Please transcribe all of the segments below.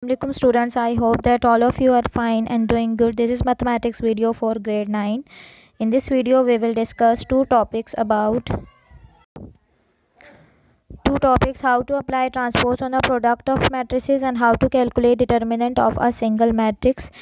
Assalamualaikum students, I hope that all of you are fine and doing good. This is mathematics video for grade 9. In this video we will discuss two topics: how to apply transpose on the product of matrices and how to calculate determinant of a single matrix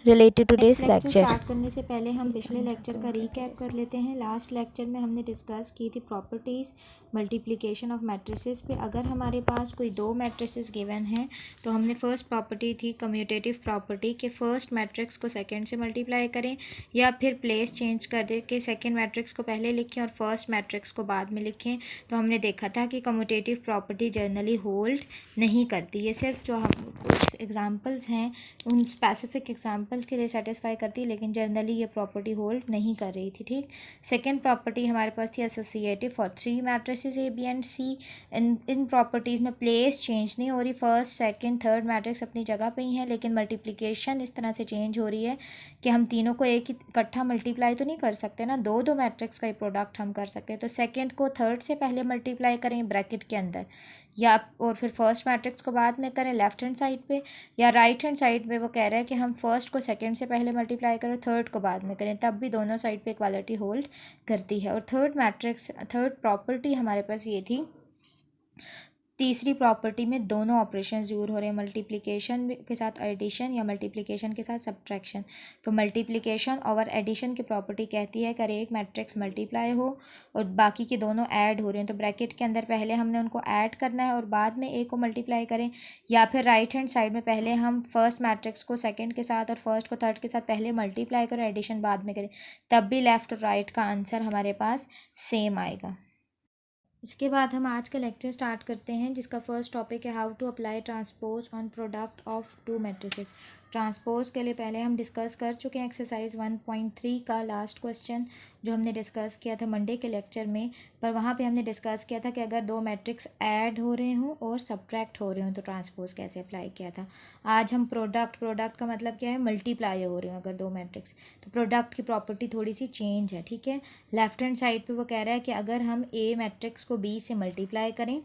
related to this lecture lecture. Start करने से पहले हम पिछले lecture का recap कर लेते हैं। Last lecture में हमने डिस्कस की थी प्रॉपर्टीज़ मल्टीप्लिकेशन ऑफ मैट्रिसेस पे। अगर हमारे पास कोई दो मैट्रिसेस गिवन हैं तो हमने फर्स्ट प्रॉपर्टी थी कम्यूटेटिव प्रॉपर्टी के फर्स्ट मैट्रिक्स को सेकंड से मल्टीप्लाई करें या फिर प्लेस चेंज कर दे के सेकंड मैट्रिक्स को पहले लिखें और फर्स्ट मैट्रिक्स को बाद में लिखें। तो हमने देखा था कि कम्यूटेटिव प्रॉपर्टी जनरली होल्ड नहीं करती, ये सिर्फ जो हम कुछ एग्जांपल्स हैं उन स्पेसिफिक एग्जांपल्स के लिए सेटिस्फाई करती है, लेकिन जनरली ये प्रॉपर्टी होल्ड नहीं कर रही थी। ठीक, सेकंड प्रॉपर्टी हमारे पास थी associative for three matrices A B and C. इन प्रॉपर्टीज़ में प्लेस चेंज नहीं हो रही, फर्स्ट सेकंड थर्ड मैट्रिक्स अपनी जगह पे ही हैं, लेकिन मल्टीप्लिकेशन इस तरह से चेंज हो रही है कि हम तीनों को एक ही इकट्ठा मल्टीप्लाई तो नहीं कर सकते ना, दो दो मैट्रिक्स का ही प्रोडक्ट हम कर सकते हैं। तो सेकेंड को थर्ड से पहले मल्टीप्लाई करें ब्रैकेट के अंदर, या और फिर फर्स्ट मैट्रिक्स को बाद में करें लेफ्ट हैंड साइड पे, या राइट हैंड साइड पे वो कह रहा है कि हम फर्स्ट को सेकंड से पहले मल्टीप्लाई करें थर्ड को बाद में करें, तब भी दोनों साइड पे इक्वालिटी होल्ड करती है। और थर्ड प्रॉपर्टी हमारे पास ये थी। तीसरी प्रॉपर्टी में दोनों ऑपरेशन यूज हो रहे हैं, मल्टीप्लिकेशन के साथ एडिशन या मल्टीप्लिकेशन के साथ सब्ट्रैक्शन। तो मल्टीप्लिकेशन और एडिशन की प्रॉपर्टी कहती है कि अगर एक मैट्रिक्स मल्टीप्लाई हो और बाकी के दोनों ऐड हो रहे हैं तो ब्रैकेट के अंदर पहले हमने उनको ऐड करना है और बाद में एक को मल्टीप्लाई करें, या फिर राइट हैंड साइड में पहले हम फर्स्ट मैट्रिक्स को सेकेंड के साथ और फर्स्ट को थर्ड के साथ पहले मल्टीप्लाई करें, एडिशन बाद में करें, तब भी लेफ़्ट और राइट का आंसर हमारे पास सेम आएगा। इसके बाद हम आज का लेक्चर स्टार्ट करते हैं, जिसका फर्स्ट टॉपिक है how to apply transpose on product of two matrices. Transpose के लिए पहले हम डिस्कस कर चुके हैं एक्सरसाइज 1.3 का लास्ट क्वेश्चन जो हमने डिस्कस किया था मंडे के लेक्चर में। पर वहाँ पे हमने डिस्कस किया था कि अगर दो मैट्रिक्स ऐड हो रहे हों और सब्ट्रैक्ट हो रहे हों तो ट्रांसपोज कैसे अप्लाई किया था। आज हम प्रोडक्ट का मतलब क्या है, मल्टीप्लाई हो रहे हो अगर दो मैट्रिक्स, तो प्रोडक्ट की प्रॉपर्टी थोड़ी सी चेंज है। ठीक है, लेफ्ट हैंड साइड पे वो कह रहा है कि अगर हम ए मैट्रिक्स को बी से मल्टीप्लाई करें,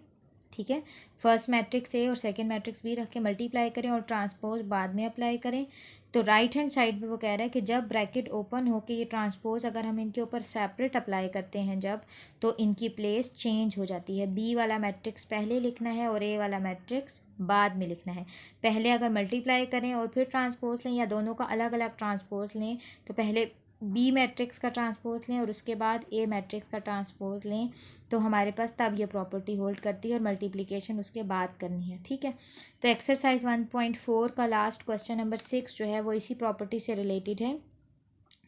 ठीक है, फर्स्ट मैट्रिक्स ए और सेकंड मैट्रिक्स बी रख के मल्टीप्लाई करें और ट्रांसपोज बाद में अप्लाई करें, तो राइट हैंड साइड पे वो कह रहा है कि जब ब्रैकेट ओपन हो के ये ट्रांसपोज अगर हम इनके ऊपर सेपरेट अप्लाई करते हैं जब, तो इनकी प्लेस चेंज हो जाती है। बी वाला मैट्रिक्स पहले लिखना है और ए वाला मैट्रिक्स बाद में लिखना है। पहले अगर मल्टीप्लाई करें और फिर ट्रांसपोज लें या दोनों का अलग अलग ट्रांसपोज लें, तो पहले बी मैट्रिक्स का ट्रांसपोज लें और उसके बाद ए मैट्रिक्स का ट्रांसपोज लें, तो हमारे पास तब ये प्रॉपर्टी होल्ड करती है और मल्टीप्लिकेशन उसके बाद करनी है। ठीक है, तो एक्सरसाइज 1.4 का लास्ट क्वेश्चन नंबर 6 जो है वो इसी प्रॉपर्टी से रिलेटेड है।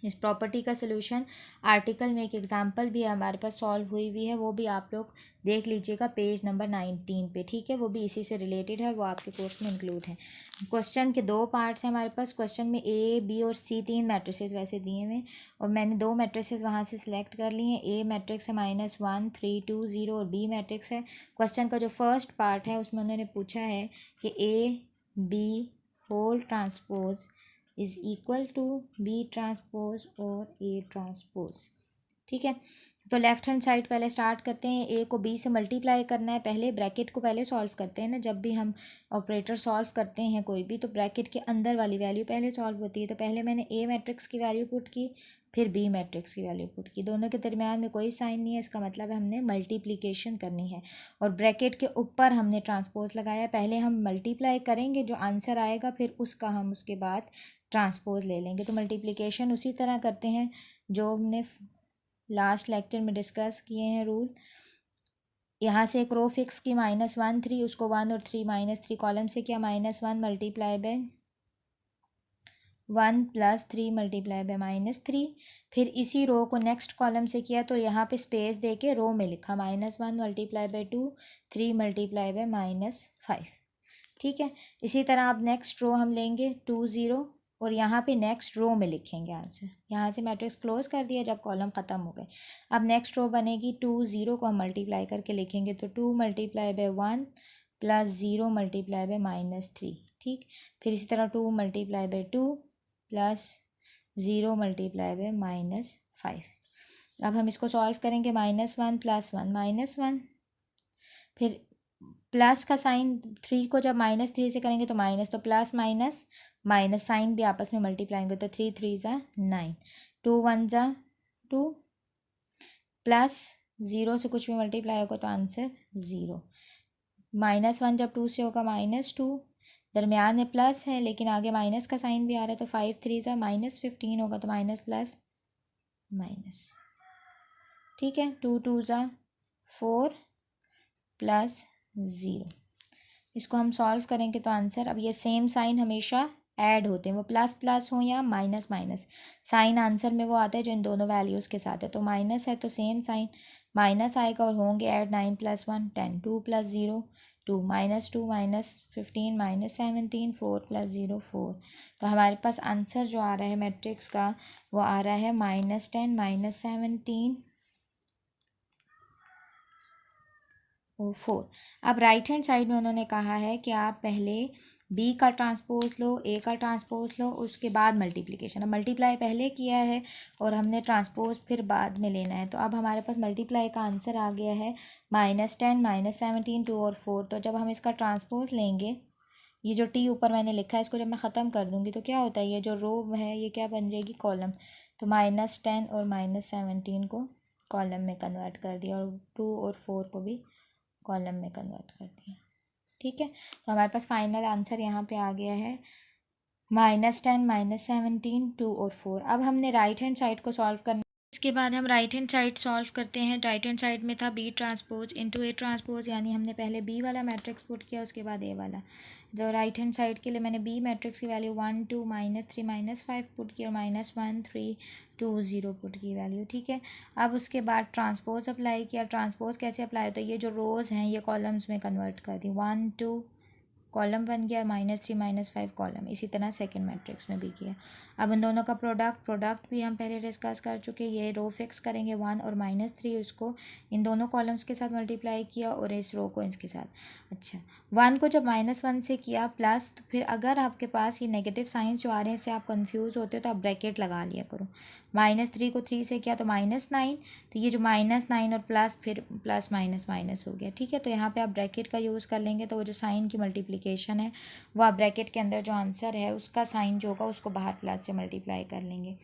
इस प्रॉपर्टी का सोल्यूशन आर्टिकल में एक एग्जांपल भी हमारे पास सॉल्व हुई है, वो भी आप लोग देख लीजिएगा पेज नंबर 19 पे। ठीक है, वो भी इसी से रिलेटेड है, वो आपके कोर्स में इंक्लूड है। क्वेश्चन के दो पार्ट्स हैं हमारे पास। क्वेश्चन में ए बी और सी तीन मैट्रिसेस वैसे दिए हुए और मैंने दो मैट्रिसेस वहाँ से सिलेक्ट कर लिए हैं। ए मैट्रिक्स है -1 3 2 0 और बी मैट्रिक्स है। क्वेश्चन का जो फर्स्ट पार्ट है उसमें उन्होंने पूछा है कि A B whole transpose is equal to B transpose और ए ट्रांसपोज। ठीक है, तो लेफ्ट हैंड साइड पहले स्टार्ट करते हैं। ए को बी से मल्टीप्लाई करना है, पहले ब्रैकेट को पहले सॉल्व करते हैं ना, जब भी हम ऑपरेटर सॉल्व करते हैं कोई भी तो ब्रैकेट के अंदर वाली वैल्यू पहले सॉल्व होती है। तो पहले मैंने ए मैट्रिक्स की वैल्यू पुट की, फिर बी मैट्रिक्स की वैल्यू पुट की, दोनों के दरमियान में कोई साइन नहीं है, इसका मतलब है हमने मल्टीप्लिकेशन करनी है और ब्रैकेट के ऊपर हमने ट्रांसपोज लगाया। पहले हम मल्टीप्लाई करेंगे, जो आंसर आएगा फिर उसका हम उसके बाद ट्रांसपोज ले लेंगे। तो मल्टीप्लिकेशन उसी तरह करते हैं जो हमने लास्ट लेक्चर में डिस्कस किए हैं रूल। यहाँ से एक रो फिक्स की -1 3, उसको 1 और 3 -3 कॉलम से किया, -1 मल्टीप्लाई बाय 1 + 3 मल्टीप्लाई बाय -3। फिर इसी रो को नेक्स्ट कॉलम से किया तो यहाँ पे स्पेस दे के रो में लिखा -1 मल्टीप्लाई बाय 2 3 मल्टीप्लाई बाय -5। ठीक है, इसी तरह अब नेक्स्ट रो हम लेंगे 2 0 और यहाँ पे नेक्स्ट रो में लिखेंगे आंसर। यहाँ से मैट्रिक्स क्लोज कर दिया जब कॉलम ख़त्म हो गए। अब नेक्स्ट रो बनेगी 2 0 को हम मल्टीप्लाई करके लिखेंगे, तो 2 मल्टीप्लाई बाय 1 + 0 मल्टीप्लाई बाय -3। ठीक, फिर इसी तरह 2 मल्टीप्लाई बाय 2 + 0 मल्टीप्लाई बाय -5। अब हम इसको सॉल्व करेंगे, -1 + 1 -1, फिर प्लस का साइन, 3 को जब -3 से करेंगे तो माइनस, तो प्लस माइनस माइनस, साइन भी आपस में मल्टीप्लाई होंगे, तो 3 3 ज़ा 9, 2 1 ज़ा 2, प्लस 0 से कुछ भी मल्टीप्लाई होगा तो आंसर 0। -1 जब 2 से होगा -2, दरमियान में प्लस है लेकिन आगे माइनस का साइन भी आ रहा है, तो 5 3 ज़ा -15 होगा, तो माइनस प्लस माइनस, ठीक है। 2 2 ज़ा 4 प्लस 0, इसको हम सॉल्व करेंगे तो आंसर, अब ये सेम साइन हमेशा ऐड होते हैं, वो प्लस प्लस हो या माइनस माइनस, साइन आंसर में वो आता है जो इन दोनों वैल्यूज़ के साथ है। तो माइनस है तो सेम साइन माइनस आएगा और होंगे ऐड, 9 + 1 10, 2 + 0 2, -2 -15 -17, 4 + 0 4। तो हमारे पास आंसर जो आ रहा है मैट्रिक्स का वो आ रहा है -10 -17 और 4। अब राइट हैंड साइड में उन्होंने कहा है कि आप पहले बी का ट्रांसपोज लो, ए का ट्रांसपोज लो, उसके बाद मल्टीप्लिकेशन। अब मल्टीप्लाई पहले किया है और हमने ट्रांसपोज फिर बाद में लेना है, तो अब हमारे पास मल्टीप्लाई का आंसर आ गया है -10 -17 2 और 4। तो जब हम इसका ट्रांसपोज लेंगे, ये जो टी ऊपर मैंने लिखा है इसको जब मैं ख़त्म कर दूँगी तो क्या होता है, ये जो रो है ये क्या बन जाएगी, कॉलम। तो -10 और -17 को कॉलम में कन्वर्ट कर दिया और 2 और 4 को भी कॉलम में कन्वर्ट कर दिया, ठीक है। तो हमारे पास फाइनल आंसर यहाँ पे आ गया है -10 -17 2 और 4। अब हमने राइट हैंड साइड को सॉल्व करना, इसके बाद हम राइट हैंड साइड सॉल्व करते हैं। राइट हैंड साइड में था B transpose into A transpose, यानी हमने पहले बी वाला मैट्रिक्स पुट किया उसके बाद ए वाला। तो राइट हैंड साइड के लिए मैंने बी मैट्रिक्स की वैल्यू 1 2 -3 -5 पुट की और -1 3 2 0 पुट की वैल्यू, ठीक है। अब उसके बाद ट्रांसपोज अप्लाई किया। ट्रांसपोज कैसे अप्लाई होता है, ये जो रोज़ हैं ये कॉलम्स में कन्वर्ट कर दी, 1 2 कॉलम बन गया, -3 -5 कॉलम। इसी तरह सेकंड मैट्रिक्स में भी किया। अब इन दोनों का प्रोडक्ट भी हम पहले डिस्कस कर चुके, ये रो फिक्स करेंगे 1 और -3, उसको इन दोनों कॉलम्स के साथ मल्टीप्लाई किया और इस रो को इसके साथ। अच्छा, 1 को जब -1 से किया प्लस, तो फिर अगर आपके पास ये नेगेटिव साइंस जो आ रहे हैं इससे आप कंफ्यूज होते हो तो आप ब्रैकेट लगा लिया करो। -3 को 3 से किया तो -9, तो ये जो -9 और प्लस फिर प्लस माइनस माइनस हो गया, ठीक है। तो यहाँ पे आप ब्रैकेट का यूज़ कर लेंगे तो वो जो साइन की मल्टीप्लिकेशन है वो आप ब्रैकेट के अंदर जो आंसर है उसका साइन जो होगा उसको बाहर प्लस से मल्टीप्लाई कर लेंगे।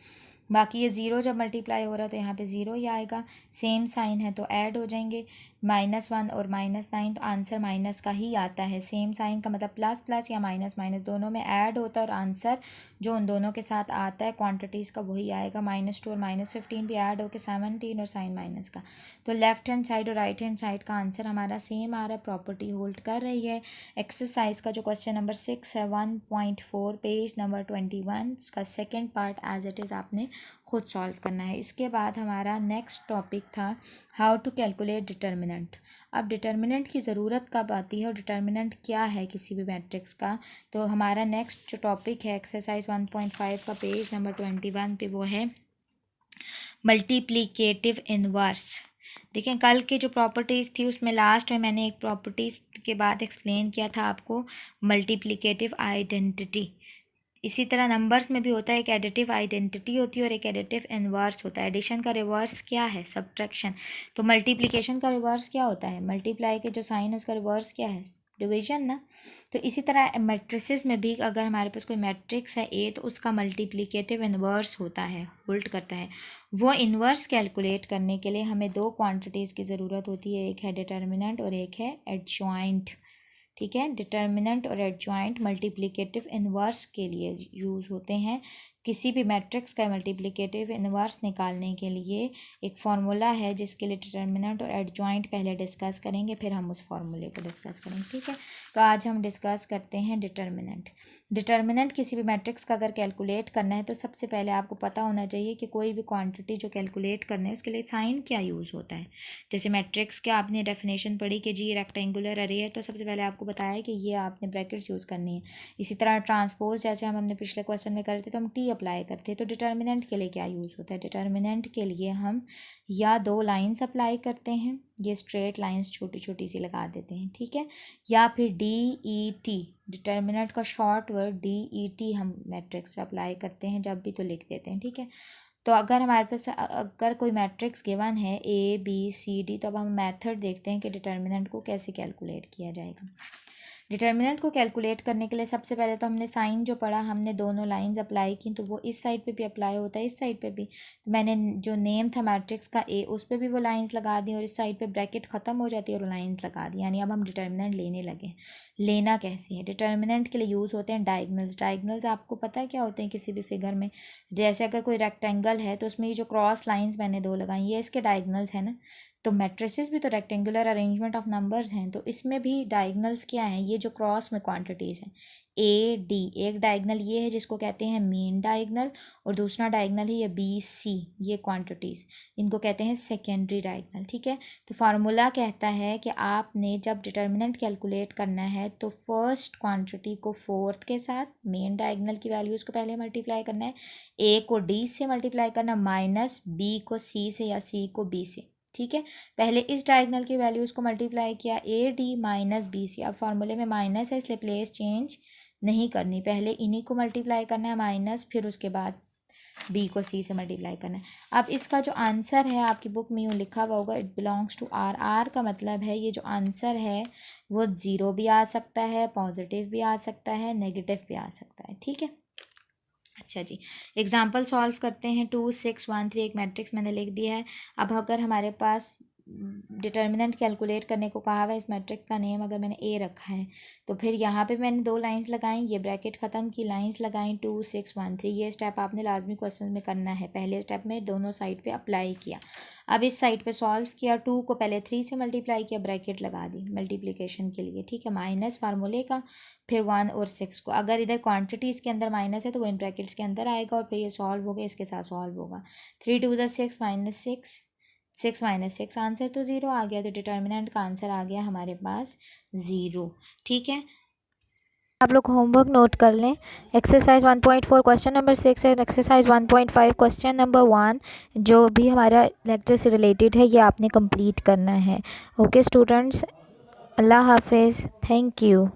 बाकी ये ज़ीरो जब मल्टीप्लाई हो रहा है तो यहाँ पे ज़ीरो ही आएगा, सेम साइन है तो ऐड हो जाएंगे, -1 और -9, तो आंसर माइनस का ही आता है। सेम साइन का मतलब प्लस प्लस या माइनस माइनस दोनों में ऐड होता है और आंसर जो उन दोनों के साथ आता है क्वांटिटीज़ का वही आएगा। -2 और -15 भी ऐड होकर 17 और साइन माइनस का। तो लेफ्ट हैंड साइड और राइट हैंड साइड का आंसर हमारा सेम आ रहा है, प्रॉपर्टी होल्ड कर रही है। एक्सरसाइज का जो क्वेश्चन नंबर 6 है 1.4 पेज नंबर 21 का second part as it is आपने खुद सॉल्व करना है। इसके बाद हमारा नेक्स्ट टॉपिक था हाउ टू कैलकुलेट डिटर्मिनेंट। अब डिटर्मिनेंट की ज़रूरत कब आती है और डिटर्मिनेंट क्या है किसी भी मैट्रिक्स का, तो हमारा नेक्स्ट जो टॉपिक है एक्सरसाइज 1.5 का पेज नंबर 21 पे वो है मल्टीप्लिकेटिव इनवर्स। देखें कल की जो प्रॉपर्टीज़ थी उसमें लास्ट में मैंने एक प्रॉपर्टीज़ के बाद एक्सप्लेन किया था आपको मल्टीप्लिकेटिव आइडेंटिटी। इसी तरह नंबर्स में भी होता है, एक एडिटिव आइडेंटिटी होती है और एक एडिटिव इनवर्स होता है। एडिशन का रिवर्स क्या है, सब्ट्रैक्शन। तो मल्टीप्लिकेशन का रिवर्स क्या होता है, मल्टीप्लाई के जो साइन है उसका रिवर्स क्या है, डिवीजन ना। तो इसी तरह मैट्रिसेस में भी अगर हमारे पास कोई मैट्रिक्स है ए तो उसका मल्टीप्लिकेटिव इनवर्स होता है, उल्ट करता है। वो इनवर्स कैलकुलेट करने के लिए हमें दो क्वांटिटीज़ की ज़रूरत होती है, एक है डिटर्मिनेंट और एक है एडजॉइंट, ठीक है। डिटर्मिनेंट और एडजॉइंट मल्टीप्लिकेटिव इनवर्स के लिए यूज़ होते हैं। किसी भी मैट्रिक्स का मल्टीप्लिकेटिव इनवर्स निकालने के लिए एक फार्मूला है जिसके लिए डिटर्मिनेंट और एडजॉइंट पहले डिस्कस करेंगे, फिर हम उस फार्मूले को डिस्कस करेंगे, ठीक है। तो आज हम डिस्कस करते हैं डिटर्मिनेंट। डिटर्मिनेंट किसी भी मैट्रिक्स का अगर कैलकुलेट करना है तो सबसे पहले आपको पता होना चाहिए कि कोई भी क्वांटिटी जो कैलकुलेट करना है उसके लिए साइन क्या यूज़ होता है। जैसे मैट्रिक्स के आपने डेफिनेशन पढ़ी कि जी रेक्टेंगुलर अरे है, तो सबसे पहले आपको बताया कि ये आपने ब्रैकेट्स यूज़ करनी है। इसी तरह ट्रांसपोज जैसे हम हमने पिछले क्वेश्चन में करे थे तो हम टी अप्लाई करते हैं। तो डिटर्मिनेंट के लिए क्या यूज़ होता है, डिटर्मिनेंट के लिए हम या दो लाइन्स अप्लाई करते हैं, ये स्ट्रेट लाइन्स छोटी छोटी सी लगा देते हैं, ठीक है, या फिर DET, डिटर्मिनेंट का शॉर्ट वर्ड DET हम मैट्रिक्स पे अप्लाई करते हैं जब भी तो लिख देते हैं, ठीक है। तो अगर हमारे पास अगर कोई मैट्रिक्स गिवन है ABCD, तो अब हम मेथड देखते हैं कि डिटर्मिनेंट को कैसे कैलकुलेट किया जाएगा। डिटर्मिनेंट को कैलकुलेट करने के लिए सबसे पहले तो हमने साइन जो पढ़ा, हमने दोनों लाइंस अप्लाई की, तो वो इस साइड पे भी अप्लाई होता है, इस साइड पे भी। तो मैंने जो नेम था मैट्रिक्स का A, उस पर भी वो लाइंस लगा दी और इस साइड पे ब्रैकेट ख़त्म हो जाती है और लाइंस लगा दी। यानी अब हम डिटर्मिनेंट लेने लगे। लेना कैसे है? डिटर्मिनेंट के लिए यूज़ होते हैं डायगनल्स। डायगनल्स आपको पता है क्या होते हैं किसी भी फिगर में? जैसे अगर कोई रेक्टेंगल है तो उसमें ये जो क्रॉस लाइंस मैंने दो लगाई, ये इसके डायगनल्स है ना। तो मैट्रिसेस भी तो रेक्टेंगुलर अरेंजमेंट ऑफ नंबर्स हैं, तो इसमें भी डायगनल्स क्या हैं? ये जो क्रॉस में क्वांटिटीज़ हैं AD, एक डायगनल ये है जिसको कहते हैं मेन डायगनल, और दूसरा डायगनल है ये BC, ये क्वांटिटीज़, इनको कहते हैं सेकेंडरी डायगनल। ठीक है, तो फार्मूला कहता है कि आपने जब डिटर्मिनेंट कैलकुलेट करना है तो फर्स्ट क्वांटिटी को फोर्थ के साथ, मेन डायगनल की वैल्यूज़ को पहले मल्टीप्लाई करना है, A को D से मल्टीप्लाई करना, माइनस B को C से या C को B से। ठीक है, पहले इस डायगनल की वैल्यूज़ को मल्टीप्लाई किया, AD माइनस BC। अब फार्मूले में माइनस है इसलिए प्लेस चेंज नहीं करनी, पहले इन्हीं को मल्टीप्लाई करना है माइनस, फिर उसके बाद B को C से मल्टीप्लाई करना है। अब इसका जो आंसर है आपकी बुक में यूँ लिखा हुआ होगा, it belongs to R। R का मतलब है ये जो आंसर है वो 0 भी आ सकता है, पॉजिटिव भी आ सकता है, नेगेटिव भी आ सकता है। ठीक है, अच्छा जी, एग्जाम्पल सॉल्व करते हैं। 2 6 1 3 एक मैट्रिक्स मैंने लिख दिया है। अब अगर हमारे पास डिटर्मिनेंट कैलकुलेट करने को कहा हुआ है, इस मैट्रिक्स का नेम अगर मैंने A रखा है, तो फिर यहाँ पे मैंने दो लाइंस लगाई, ये ब्रैकेट ख़त्म की, लाइंस लगाई 2 6 1 3। ये स्टेप आपने लाजमी क्वेश्चन में करना है। पहले स्टेप में दोनों साइड पे अप्लाई किया, अब इस साइड पे सॉल्व किया, 2 को पहले 3 से मल्टीप्लाई किया, ब्रैकेट लगा दी मल्टीप्लिकेशन के लिए। ठीक है, माइनस फार्मूले का, फिर 1 और 6 को, अगर इधर क्वांटिटीज़ के अंदर माइनस है तो वो इन ब्रैकेट्स के अंदर आएगा और फिर ये सॉल्व हो गया, इसके साथ सॉल्व होगा। 3 2 6 माइनस 6, 6 माइनस 6, आंसर तो 0 आ गया। तो डिटर्मिनेंट का आंसर आ गया हमारे पास 0। ठीक है, आप लोग होमवर्क नोट कर लें। Exercise 1.4 question number 6 and exercise 1.5 question number 1 जो भी हमारा लेक्चर से रिलेटेड है ये आपने कंप्लीट करना है। ओके स्टूडेंट्स, अल्लाह हाफिज़, थैंक यू।